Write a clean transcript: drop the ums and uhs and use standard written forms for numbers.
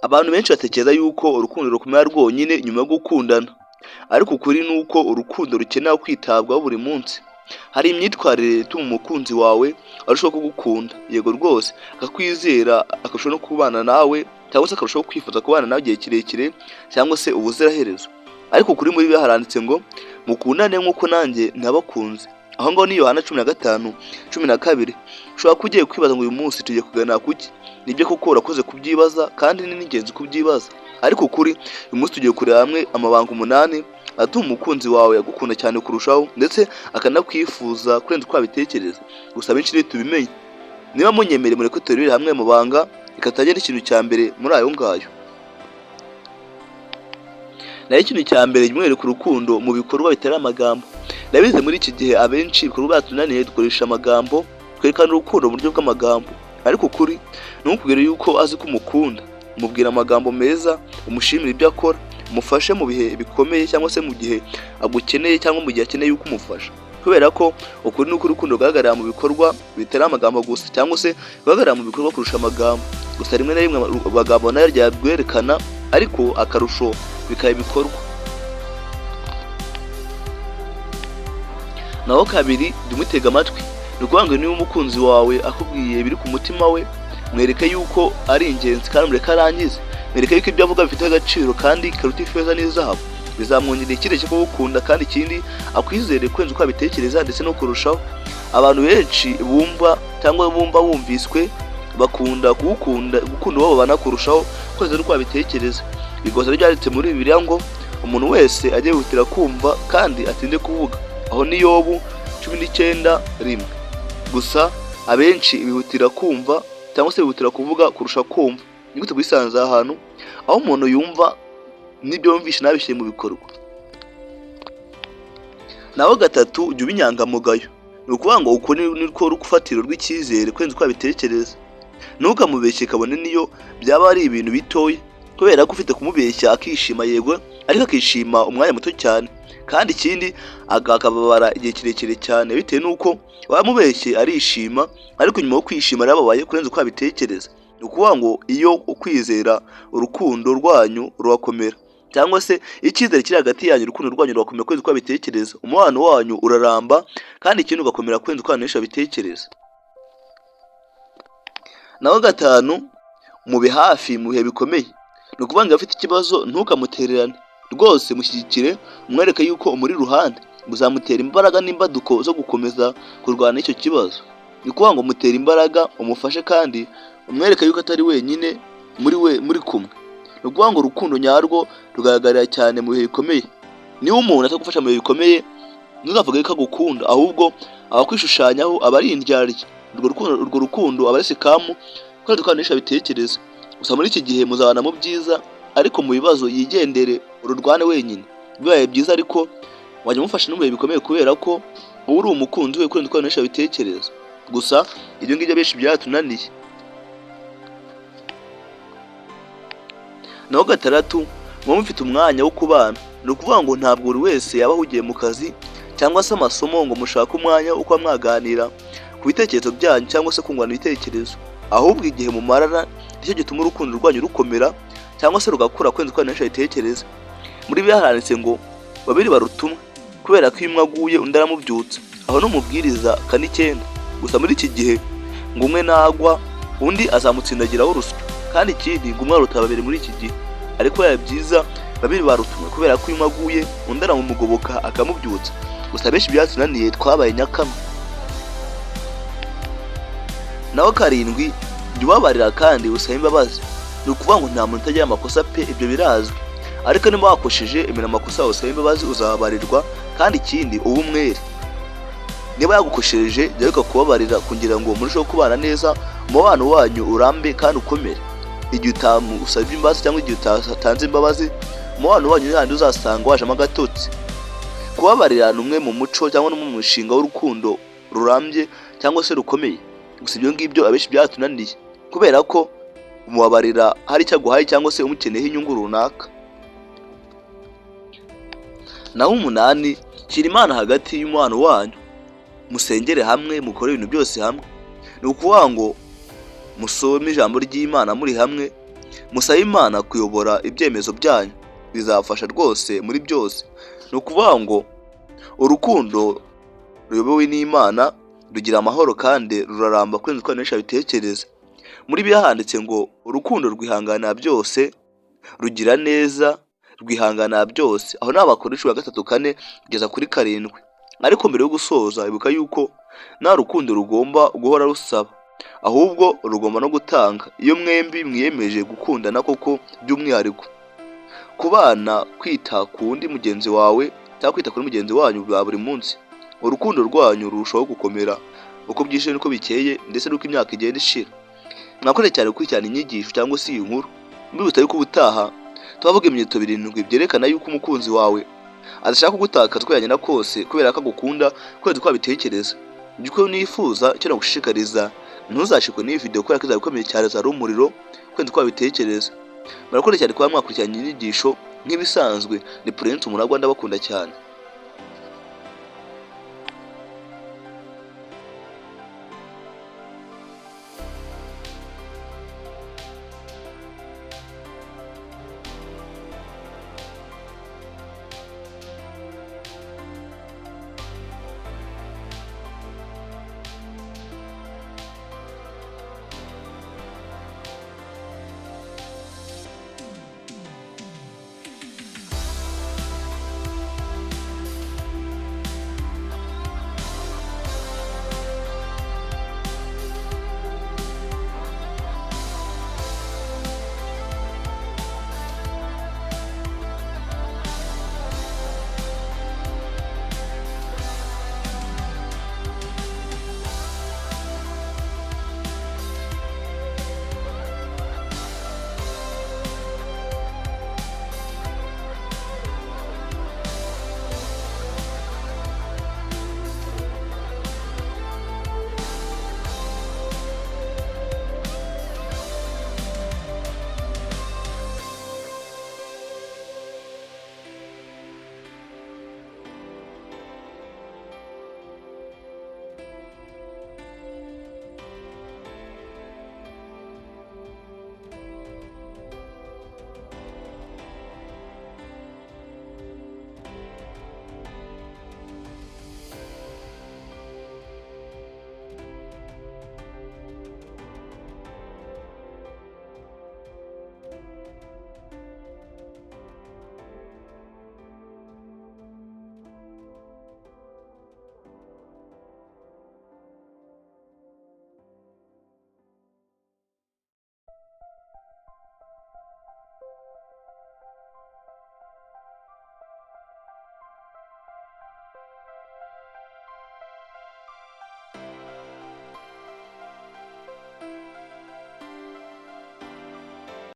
Abantu benshi batekereza yuko urukundo rukomera rwonyine nyuma yo gukundana, ariko ukuri ni uko urukundo rukenera kwitabwaho buri munsi. Hari imyitwarire ituma umukunzi wawe arushaho kugukunda, yego rwose, akakwizera, akarushaho no kubana nawe, cyangwa se akarushaho kwifuza kubana nawe igihe kirekire, cyangwa se ubuziraherezo. Ariko kuri muri Bibiliya haranditse ngo mukundane nk'uko nanjye nabakunze. Aho ngaho ni Yohana 15:12. Ushobora kugiye kwibaza ngo uyu munsi tugiye kuganira kuki? Nibyo koko urakoze kubyibaza kandi ni n'ingenzi kubyibaza. Ariko ukuri uyu munsi tugiye kureba hamwe amabanga 8 atuma umukunzi wawe agukunda cyane kurushaho, ndetse akanakwifuza kurenza uko abitekereza. Gusa benshi rero tubimenye. Niba munyemere mureke turebere hamwe amabanga, ikatagenda ikintu cya mbere muri ayo ngayo. Naho ikintu cya mbere mwereka urukundo mu bikorwa bitari amagambo. Ndabizi muri iki gihe abenshi ibikorwa byatunaniye dukoresha amagambo, twerekana urukundo mu buryo bw'amagambo. Ariko ukuri ni ukubwira yuko azi ko umukunda. Umubwira amagambo meza, umushimira ibyo akora, umufashe mu bihe bikomeye cyangwa se mu gihe agukeneye cyangwa mu gihe akeneye yuko umufasha. Kubera ko ukuri ni uko urukundo rugaragarira mu bikorwa bitari amagambo gusa, cyangwa se rugaragarira mu bikorwa kurusha amagambo. Gusa rimwe na rimwe amagambo nayo ryabwerekana, ariko akarusho bikaba ibikorwa. Naho kabiri, dumutega amatwi. Ni ukuvuga ngo niba umukunzi wawe akubwiye biri ku mutima we, mwereke yuko ari ingenzi kandi mureke arangize. Mwereke yuko ibyo avuga bifite agaciro kandi karuta ifeza n'izahabu. Bizamwongerera icyizere cyo kugukunda, kandi ikindi akwizere kurenza uko abitekereza ndetse no kurushaho. Abantu benshi bumva cyangwa bumviswe bakunda gukunda uwo babana kurushaho kurenza uko abitekereza. Bigoza ryanditse muri Bibiliya ngo umuntu wese ajye yihutira kumva kandi atinde kuvuga. Aho ni Yobu 19:1. Gusa abenshi bihutira kumva cyangwa se bihutira kuvuga kurusha kumva. Ni gute bisanze ahantu aho umuntu yumva n'ibyo yumvishe nabishyire mu bikorwa. Naho gatatu, jya uba inyangamugayo. Ni ukuvuga ngo uko niko rukufatiro rw'icyizere kurenza uko abitekereza. Ntukamubeshye kabone niyo byaba ari ibintu bitoya, kubera ko ufite kumubeshya akishima, yego, ariko akishima umwanya muto cyane, kandi ikindi akababara igihe kirekire cyane, bitewe n'uko wamubeshye arishima, ariko nyuma yo kwishima arababaye kurenza uko abitekereza. Ni ukuvuga ngo iyo ukwizera urukundo rwanyu rurakomera, cyangwa se icyizere kiri hagati yanyu, urukundo rwanyu rurakomera kurenza uko abitekereza, umubano wanyu uraramba, kandi ikindi ugakomera kurenza uko abantu abitekereza. Naho gatanu, mube hafi mu bihe bikomeye. Ni ukuvuga ngo afite ikibazo ntukamutererane, rwose mushyigikire, umwereke yuko umuri ruhande, muzamutera imbaraga n'imbaduko zo gukomeza kurwana icyo kibazo. Ni ukuvuga ngo mutera imbaraga, umufashe, kandi umwereke yuko atari wenyine muri kumwe. Ni ukuvuga ngo urukundo nyarwo rugaragarira cyane mu bihe bikomeye. Niba umuntu atagufasha mu bihe bikomeye, ntuzavuge ko agukunda, ahubwo abakwishushanyaho aba ari indyarya. Urwo rukundo aba ari sikamu kurenza uko abantu abitekereza. Gusa muri iki gihe muzabana mu byiza, ariko mu bibazo yigendere, ururwane wenyine. Bibaye byiza ariko wajya umufasha no mu bihe bikomeye, kubera ko uba uri umukunzi we kurenza uko abantu abitekereza. Gusa ibyo ngibyo benshi byatunaniye. Naho gatandatu, muba mufite umwanya wo kubana. Ni ukuvuga ngo ntabwo buri wese yaba ahugiye mu kazi cyangwa se amasomo ngo mushake umwanya wo kuba mwaganira ku bitekerezo byanyu cyangwa se kungurana ibitekerezo. Ahubwo igihe mumarana nicyo gituma urukundo rwanyu rukomera cyangwa se rugakura kurenza uko abantu abitekereza. Muri Bibiliya haranditse ngo babiri barutumwa, kubera ko iyo umwe aguye undi aramubyutsa. Aho no mubwiriza 4:9. Gusa muri iki gihe ngo umwe nagwa undi azamutsindagiraho urusyo, kandi ikindi ngo umwe aruta babiri muri iki gihe. Ariko bibaye byiza babiri barutumwe, kubera ko iyo umwe aguye undi aramugoboka akamubyutsa. Gusa benshi byatunaniye, twabaye nyakamwe. Naho karindwi, jya ubabarira kandi usabe imbabazi. Ni ukuvuga ngo nta muntu utagira amakosa pe, ibyo birazwi. Ariko niba wakosheje emera amakosa yawe, usabe imbabazi, uzababarirwa, kandi ikindi uba umwere. Niba yagukoshereje jya wibuka kubabarira, kugira ngo murusheho kubana neza, umubano wanyu urambe kandi ukomere. Igihe utamusabye imbabazi cyangwa igihe utatanze imbabazi, umubano wanyu n'ahandi uzasanga wajemo agatotsi. Kubabarira ni umwe mu muco cyangwa no mu mushinga w'urukundo rurambye cyangwa se rukomeye. Gusa ibyo ngibyo abenshi byatunaniye, kubera ko umubabarira hari icyo aguhaye cyangwa se umukeneyeho inyungu runaka. Naho 8, shyira Imana hagati y'umubano wanyu, musengere hamwe, mukore ibintu byose hamwe. Ni ukuvuga ngo musome ijambo ry'Imana muri hamwe, musabe Imana kuyobora ibyemezo byanyu, bizafasha rwose muri byose. Ni ukuvuga ngo urukundo ruyobowe n'Imana rugira amahoro kandi ruraramba kurenza uko abantu bitekereza. Muri Bibiliya handitse ngo urukundo rwihanganira byose, rugira neza, rwihanganira byose. Aho ni Abakorinto 3:4 kugeza kuri 7. Ariko mbere yo gusoza ibuka yuko nta rukundo rugomba guhora rusaba, ahubwo rugomba no gutanga. Iyo mwembi mwiyemeje gukundana koko by'umwihariko, kubana, kwita ku wundi mugenzi wawe cyangwa kwita kuri mugenzi wanyu bwa buri munsi, urukundo rwanyu rurushaho gukomera uko byishe nuko bikeye ndetse nuko imyaka igenda ishira. Mwakoze cyane gukurikirana inyigisho cyangwa se iyi nkuru. Mbibutsa yuko ubutaha tubavuga ibimenyetso 7 byerekana yuko umukunzi wawe adashaka kugutakaza uko yagenda kose kubera ko agukunda kwezi uko abitekereza. Byuko nifuza icyo nagushishikariza, ntuzashikwe n'iyi video kubera ko izabikomeye cyane zari umuriro kwezi uko abitekereza. Murakoze cyane kuba mwakurikiranye inyigisho nk'ibisanzwe. Ni Prince Umuragwa, ndabakunda cyane.